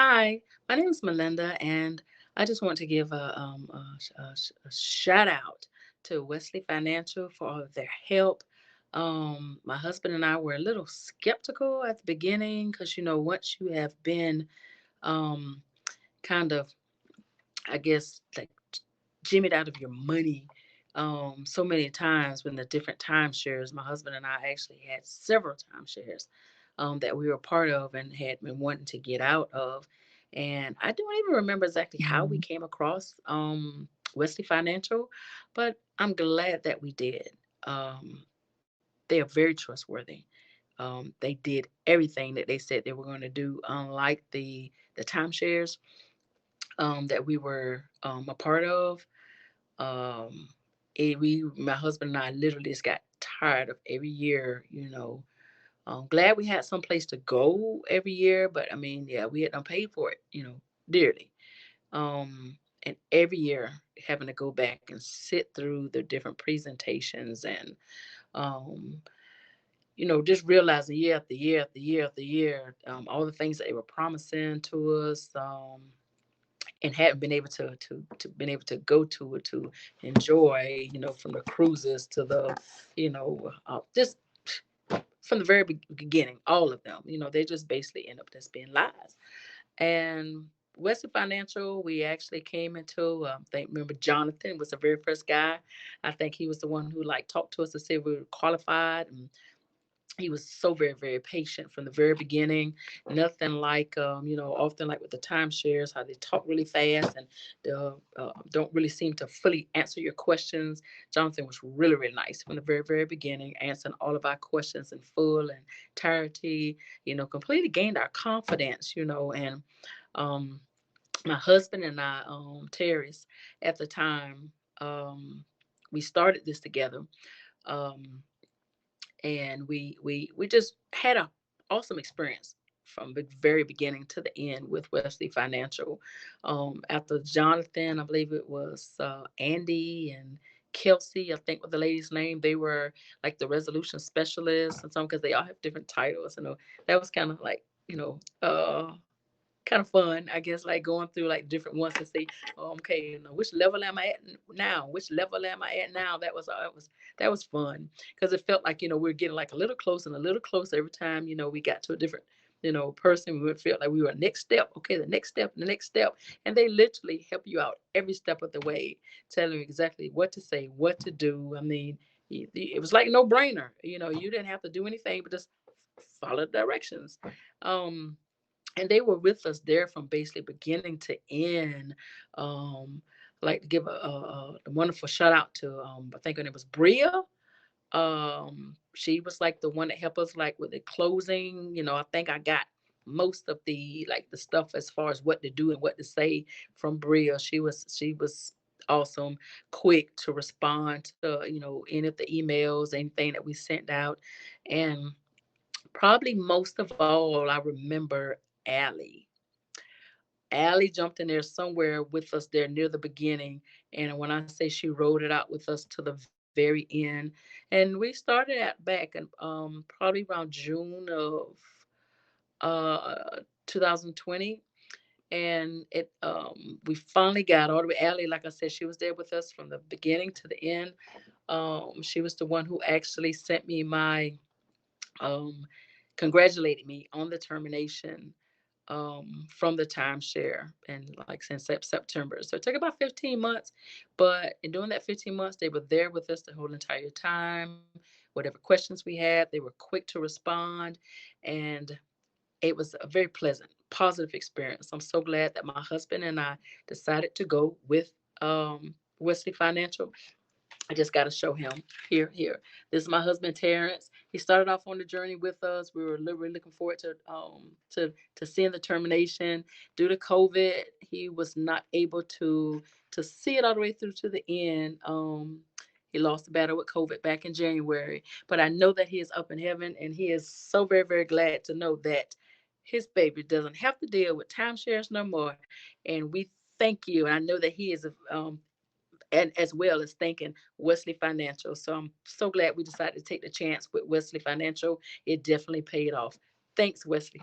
Hi, my name is Melinda, and I just want to give a shout out to Wesley Financial for all of their help. My husband and I were a little skeptical at the beginning because, once you have been um, kind of, I guess, like jimmied out of your money so many times when the different timeshares, my husband and I actually had several timeshares that we were part of and had been wanting to get out of. And I don't even remember exactly how we Mhm. came across Wesley Financial, but I'm glad that we did. They are very trustworthy. They did everything that they said they were going to do, unlike the timeshares that we were a part of. Um, my husband and I literally just got tired of every year, glad we had some place to go every year, but I mean, yeah, we had done paid for it, dearly. And every year having to go back and sit through the different presentations and, um, just realizing year after year after year after year, all the things that they were promising to us. And hadn't been able to been able to go to it to enjoy, from the cruises to the, just from the very beginning, all of them, they just basically end up just being lies. And Wesley Financial, we actually came into, I think, remember Jonathan was the very first guy. I think he was the one who like talked to us to see if we were qualified. And he was so very very patient from the very beginning. Nothing like often like with the timeshares, how they talk really fast and don't really seem to fully answer your questions. Jonathan was really really nice from the very very beginning, answering all of our questions in full and entirety. Completely gained our confidence. And um my husband and I, Terry's, at the time, we started this together. um and we just had a awesome experience from the very beginning to the end with Wesley Financial. After Jonathan, I believe it was Andy and Kelsey, I think was the lady's name. They were like the resolution specialists and some because they all have different titles. That was kind of like kind of fun, I guess, like going through like different ones to see, okay, which level am I at now? Which level am I at now? That was fun because it felt like we are getting like a little closer and a little closer every time we got to a different person. We would feel like we were next step, okay, the next step, the next step, and they literally help you out every step of the way, telling you exactly what to say, what to do. I mean, it was like no brainer. You didn't have to do anything but just follow the directions. Um, and they were with us there from basically beginning to end. Like to give a wonderful shout out to I think her name was Bria. She was like the one that helped us like with the closing. I think I got most of the like the stuff as far as what to do and what to say from Bria. She was awesome, quick to respond to any of the emails, anything that we sent out. And probably most of all, I remember Allie. Allie jumped in there somewhere with us there near the beginning. And when I say she rode it out with us to the very end, and we started at back in probably around June of 2020. And we finally got all the way. Allie, like I said, she was there with us from the beginning to the end. She was the one who actually sent me my um, congratulated me on the termination from the timeshare and like since September. So it took about 15 months, but in doing that 15 months, they were there with us the whole entire time. Whatever questions we had, they were quick to respond, and it was a very pleasant, positive experience. I'm so glad that my husband and I decided to go with Wesley Financial. I just got to show him here, here. This is my husband Terrence. He started off on the journey with us. We were literally looking forward to seeing the termination. Due to COVID, he was not able to see it all the way through to the end. He lost the battle with COVID back in January, but I know that he is up in heaven, and he is so very very glad to know that his baby doesn't have to deal with timeshares no more. And we thank you. And I know that he is and as well as thanking Wesley Financial. So I'm so glad we decided to take the chance with Wesley Financial. It definitely paid off. Thanks, Wesley.